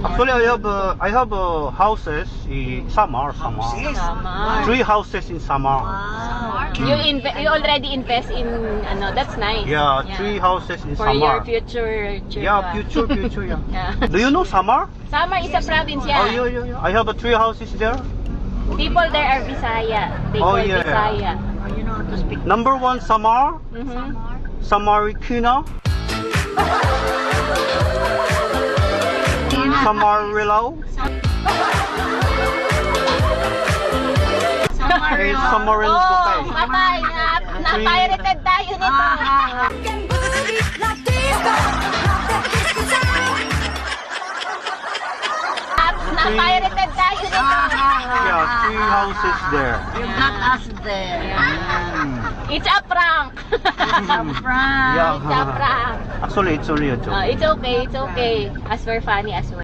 Actually, I have houses in Samar. Samar. 3 houses in Samar. You already invest in ano, that's nice. Yeah, 3 houses in For your Samar. future Yeah, future, yeah. Yeah. Do you know Samar? Samar is a province, Oh, yeah. yeah. I have 3 houses there. People there are Bisaya. They Oh, call yeah. Bisaya. You know how to speak. Number 1, Samar. Mhm. Samarikina. Samarilao. Eh, Samaril Oh, Bukay. patay. Na-pirated tayo nito. Na-pirated tayo nito. Yeah, 3 houses there. You got us there. It's a prank. Yeah. It's a prank. Actually, it's only a joke. It's okay. It's okay. As we're funny as well.